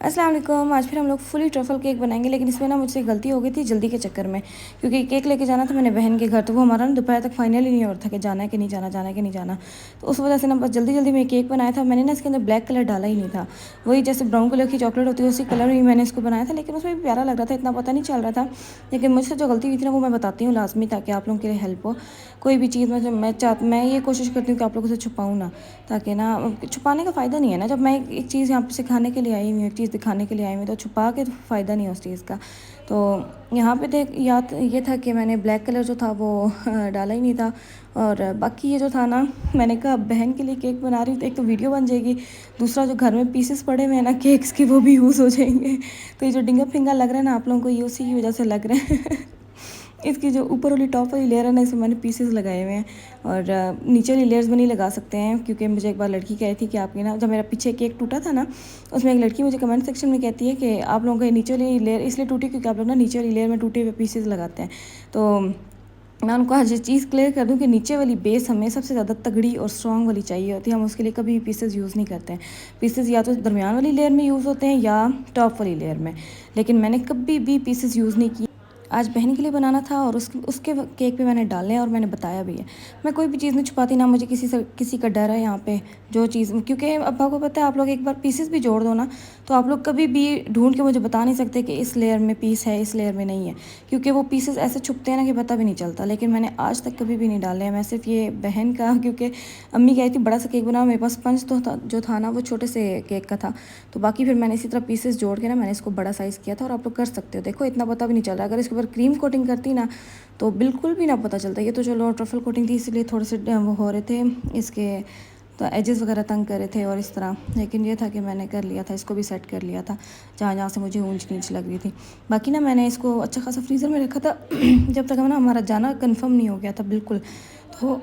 अस्सलाम वालेकुम। आज फिर हम लोग फुली ट्रफल केक बनाएंगे, लेकिन इसमें ना मुझसे गलती हो गई थी जल्दी के चक्कर में, क्योंकि केक लेके जाना था मैंने बहन के घर। तो वो हमारा ना दोपहर तक फाइनल ही नहीं हो रहा था कि जाना है कि नहीं जाना, जाना है कि नहीं जाना। तो उस वजह से ना बस जल्दी जल्दी में केक बनाया था। मैंने ना इसके अंदर ब्लैक कलर डाला ही नहीं था, वही जैसे ब्राउन कलर की चॉकलेट होती है उसी कलर ही मैंने इसको बनाया था। लेकिन उसमें भी प्यारा लग रहा था, इतना पता नहीं चल रहा था। लेकिन मुझसे जो गलती हुई थी ना वो मैं बताती हूँ लाजमी, ताकि आप लोगों के लिए हेल्प हो। कोई भी चीज़ मतलब मैं ये कोशिश करती हूँ कि आप लोगों से छुपाऊँ ना, ताकि ना छुपाने का फ़ायदा नहीं है ना। जब मैं एक चीज़ यहाँ पे सिखाने के लिए आई हुई हूँ, एक चीज़ दिखाने के लिए आई हुई हूँ, तो छुपा के तो फ़ायदा नहीं है उस चीज़ का। तो यहाँ पे देख याद ये था कि मैंने ब्लैक कलर जो था वो डाला ही नहीं था। और बाकी ये जो था ना, मैंने कहा बहन के लिए केक बना रही हूँ तो एक तो वीडियो बन जाएगी, दूसरा जो घर में पीसेस पड़े हुए हैं ना केक्स के वो भी यूज़ हो जाएंगे। तो ये जो डिंगा फिंगा लग रहा है ना आप लोगों को, ये उसी की वजह से लग रहे हैं। इसकी जो ऊपर वाली टॉप वाली लेयर है ना, इसमें मैंने पीसेस लगाए हुए हैं। और नीचे वाली लेयर्स भी नहीं लगा सकते हैं, क्योंकि मुझे एक बार लड़की कह रही थी कि आपकी ना, जब मेरा पीछे केक टूटा था ना, उसमें एक लड़की मुझे कमेंट सेक्शन में कहती है कि आप लोगों का नीचे वाली लेयर इसलिए टूटी क्योंकि आप लोग ना नीचे वाली लेयर में टूटे हुए पीसेस लगाते हैं। तो मैं उनको आज ये चीज़ क्लियर कर दूं कि नीचे वाली बेस हमें सबसे ज़्यादा तगड़ी और स्ट्रॉन्ग वाली चाहिए होती है। हम उसके लिए कभी भी पीसेस यूज़ नहीं करते हैं। पीसेस या तो दरमियान वाली लेयर में यूज़ होते हैं या टॉप वाली लेयर में, लेकिन मैंने कभी भी पीसेस यूज़ नहीं किए। आज बहन के लिए बनाना था और उसके केक पे मैंने डाले हैं और मैंने बताया भी है। मैं कोई भी चीज़ नहीं छुपाती, ना मुझे किसी का डर है यहाँ पे। जो चीज़, क्योंकि अब्बा को पता है, आप लोग एक बार पीसेस भी जोड़ दो ना, तो आप लोग कभी भी ढूंढ के मुझे बता नहीं सकते कि इस लेयर में पीस है, इस लेयर में नहीं है, क्योंकि वो पीसेस ऐसे छुपते हैं ना कि पता भी नहीं चलता। लेकिन मैंने आज तक कभी भी नहीं डाले हैं। मैं सिर्फ ये बहन का, क्योंकि अम्मी कह रही थी बड़ा सा केक बनाओ, मेरे पास स्पंज तो था, जो था ना वो छोटे से केक का था। तो बाकी फिर मैंने इसी तरह पीसेस जोड़ के ना मैंने इसको बड़ा साइज़ किया था। और आप लोग कर सकते हो, देखो इतना पता भी नहीं चल रहा। अगर इसके ऊपर क्रीम कोटिंग करती ना तो बिल्कुल भी ना पता चलता। ये तो चलो ट्रफल कोटिंग थी इसलिए थोड़े से वो हो रहे थे इसके, तो एजेस वगैरह तंग कर रहे थे और इस तरह। लेकिन ये था कि मैंने कर लिया था, इसको भी सेट कर लिया था जहाँ जहाँ से मुझे ऊंच नीच लग रही थी। बाकी ना मैंने इसको अच्छा खासा फ्रीज़र में रखा था जब तक ना हमारा जाना कंफर्म नहीं हो गया था बिल्कुल। तो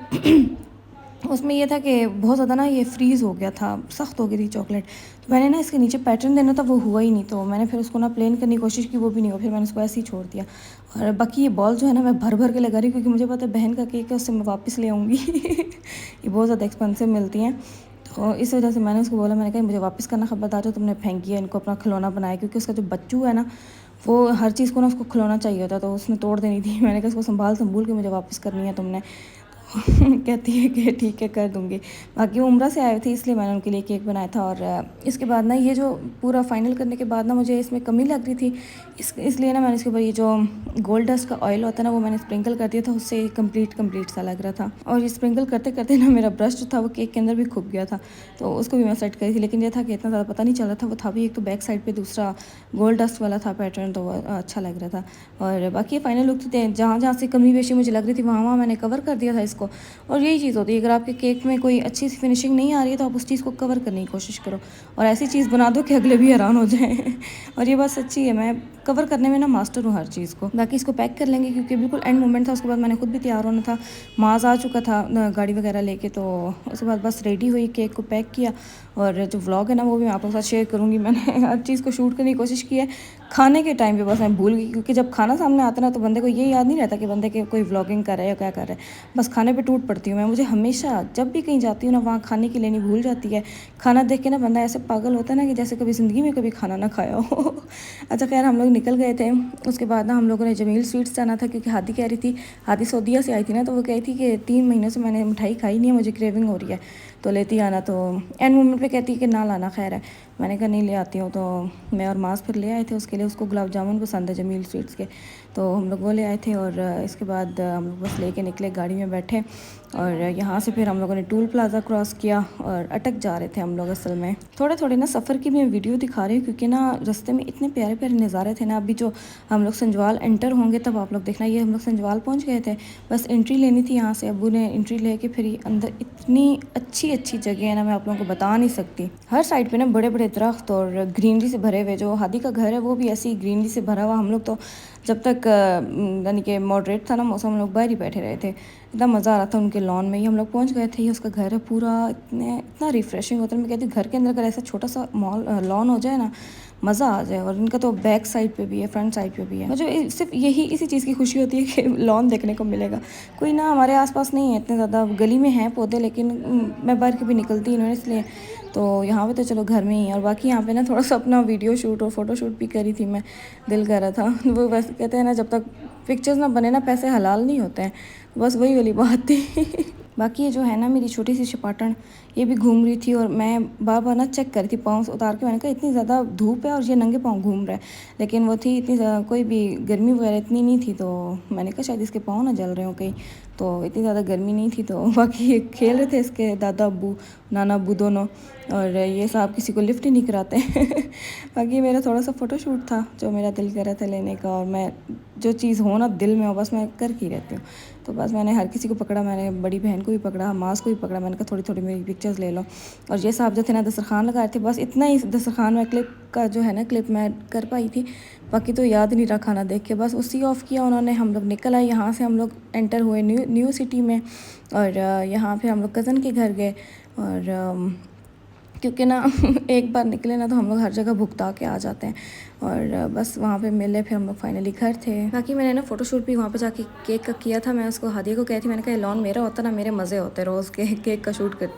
उसमें ये था कि बहुत ज़्यादा ना ये फ्रीज़ हो गया था, सख्त हो गई थी चॉकलेट। तो मैंने ना इसके नीचे पैटर्न देना था, वो हुआ ही नहीं। तो मैंने फिर उसको ना प्लेन करने की कोशिश की, वो भी नहीं हुआ। फिर मैंने उसको ऐसे ही छोड़ दिया। और बाकी ये बॉल जो है ना, मैं भर भर के लगा रही हूँ, क्योंकि मुझे पता है बहन का केक है, उससे मैं वापस ले आऊँगी। ये बहुत ज़्यादा एक्सपेंसिव मिलती हैं। तो इस वजह से मैंने उसको बोला, मैंने कहा मुझे वापस करना, खबरदार जो तुमने फेंकी है इनको अपना खिलौना बनाया। क्योंकि उसका जो बच्चू है ना, वो हर चीज़ को ना उसको खिलौना चाहिए होता, तो उसने तोड़ देनी थी। मैंने कहा उसको संभाल के मुझे वापस करनी है तुमने। कहती है कि ठीक है कर दूँगी। बाकी वो उम्रा से आए थे इसलिए मैंने उनके लिए केक बनाया था। और इसके बाद ना ये जो पूरा फाइनल करने के बाद ना मुझे इसमें कमी लग रही थी, इसलिए ना मैंने इसके ऊपर ये जो गोल्ड डस्ट का ऑयल होता है ना, वो मैंने स्प्रिंकल कर दिया था। उससे कंप्लीट सा लग रहा था। और ये स्प्रिंकल करते करते ना मेरा ब्रश जो था वो केक के अंदर भी खुप गया था, तो उसको भी मैं सेट करी थी। लेकिन ये था कि इतना ज़्यादा पता नहीं चल रहा था। वो था भी एक तो बैक साइड पर दूसरा गोल्ड डस्ट वाला था पैटर्न, तो वो अच्छा लग रहा था। और बाकी फाइनल लुक थे, जहाँ जहाँ से कमी बेशी मुझे लग रही थी वहाँ वहाँ मैंने कवर कर दिया था इसको। और यही चीज़ होती है, अगर आपके केक में कोई अच्छी सी फिनिशिंग नहीं आ रही है तो आप उस चीज़ को कवर करने की कोशिश करो, और ऐसी चीज़ बना दो कि अगले भी हैरान हो जाएं। और ये बात सच्ची है, मैं कवर करने में ना मास्टर हूँ हर चीज़ को। बाकी इसको पैक कर लेंगे, क्योंकि बिल्कुल एंड मोमेंट था। उसके बाद मैंने खुद भी तैयार होना था, माज आ चुका था गाड़ी वगैरह लेके। तो उसके बाद बस रेडी हुई, केक को पैक किया। और जो व्लॉग है ना वो भी मैं आप लोगों के साथ शेयर करूँगी। मैंने हर चीज़ को शूट करने की कोशिश की है। खाने के टाइम पे बस मैं भूल गई, क्योंकि जब खाना सामने आता है ना तो बंदे को ये याद नहीं रहता कि बंदे के कोई व्लॉगिंग कर रहा है या क्या कर रहा है। बस खाने पे टूट पड़ती हूँ मैं। मुझे हमेशा जब भी कहीं जाती हूँ ना, वहाँ खाने की लेनी भूल जाती है। खाना देख के ना बंदा ऐसे पागल होता है ना कि जैसे कभी ज़िंदगी में कभी खाना ना खाया हो। अच्छा खैर, हम लोग निकल गए थे। उसके बाद ना हम लोगों ने जमील स्वीट्स जाना था, क्योंकि हादी कह रही थी, हादी सऊदीया से आई थी ना, तो वो कह रही थी कि 3 महीनों से मैंने मिठाई खाई नहीं है, मुझे क्रेविंग हो रही है, तो लेती आना। तो एंड मोमेंट पे कहती है कि ना लाना, खैर है। मैंने कहा नहीं ले आती हूँ। तो मैं और मास फिर ले आए थे उसके लिए। उसको गुलाब जामुन पसंद है जमील स्वीट्स के, तो हम लोग वो ले आए थे। और इसके बाद हम लोग बस लेके निकले, गाड़ी में बैठे। और यहाँ से फिर हम लोगों ने टूल प्लाज़ा क्रॉस किया और अटक जा रहे थे हम लोग। असल में थोड़े थोड़े ना सफ़र की मैं वीडियो दिखा रही हूँ, क्योंकि ना रास्ते में इतने प्यारे प्यारे नज़ारे थे ना। अभी जो हम लोग संजवाल एंटर होंगे तब आप लोग देखना। ये हम लोग संजवाल पहुँच गए थे, बस एंट्री लेनी थी यहाँ से। अबू ने एंट्री लेके फिर अंदर इतनी अच्छी अच्छी जगह है ना, मैं आप लोगों को बता नहीं सकती। हर साइड पे ना बड़े बड़े दरख्त और ग्रीनरी से भरे हुए। जो हादी का घर है वो भी ऐसी ग्रीनरी से भरा हुआ। हम लोग तो जब तक यानी कि मॉडरेट था ना मौसम, हम लोग बाहर ही बैठे रहे थे। इतना मज़ा आ रहा था उनके लॉन में ही। हम लोग पहुंच गए थे। ये उसका घर है पूरा, इतना रिफ्रेशिंग होता है। मैं कहती हूँ घर के अंदर अगर ऐसा छोटा सा लॉन हो जाए ना, मज़ा आ जाए। और इनका तो बैक साइड पे भी है, फ्रंट साइड पे भी है। मुझे सिर्फ यही इसी चीज़ की खुशी होती है कि लॉन देखने को मिलेगा। कोई ना हमारे आसपास नहीं है इतने ज़्यादा, गली में हैं पौधे, लेकिन मैं बाहर कभी निकलती नहीं हूँ इसलिए। तो यहाँ पे तो चलो घर में ही, और बाकी यहाँ पे ना थोड़ा सा अपना वीडियो शूट और फ़ोटो शूट भी करी थी मैं, दिल कर रहा था। वो बस कहते हैं ना, जब तक पिक्चर्स ना बने ना पैसे हलाल नहीं होते हैं, बस वही वाली बात थी। बाकी ये जो है ना मेरी छोटी सी शपाटन, ये भी घूम रही थी और मैं बार बार ना चेक कर रही थी पाँव उतार के। मैंने कहा इतनी ज़्यादा धूप है और ये नंगे पाँव घूम रहा है, लेकिन वो थी इतनी कोई भी गर्मी वगैरह इतनी नहीं थी, तो मैंने कहा शायद इसके पाँव ना जल रहे हो कहीं, तो इतनी ज़्यादा गर्मी नहीं थी। तो बाकी ये खेल रहे थे इसके दादा अब्बू, नाना अब्बू दोनों, और ये साहब किसी को लिफ्ट ही नहीं कराते। बाकी मेरा थोड़ा सा फ़ोटो शूट था जो मेरा दिल कर रहा था लेने का, और मैं जो चीज़ हो ना दिल में हो बस मैं कर ही रहती हूँ। तो बस मैंने हर किसी को पकड़ा, मैंने बड़ी बहन को भी पकड़ा, मास को भी पकड़ा, मैंने कहा थोड़ी थोड़ी मेरी पिक्चर्स ले लो। और ये साहब जो थे ना दस्तरखान लगाए थे, बस इतना ही दस्तरखान में क्लिप का जो है ना क्लिप मैं कर पाई थी, बाकी तो याद नहीं रहा खाना देख के। बस उसी ऑफ़ किया उन्होंने, हम लोग निकल आए यहाँ से, हम लोग एंटर हुए न्यू सिटी में, और यहाँ पे हम लोग कज़न के घर गए। और क्योंकि ना एक बार निकले ना तो हम लोग हर जगह भुगता के आ जाते हैं, और बस वहाँ पे मिले, फिर हम लोग फाइनली घर थे। बाकी मैंने ना फ़ोटोशूट भी वहाँ पे जाके केक का किया था। मैं उसको हादिया को कही थी, मैंने कहा लॉन मेरा होता ना, मेरे मज़े होते रोज़ के केक का शूट करती।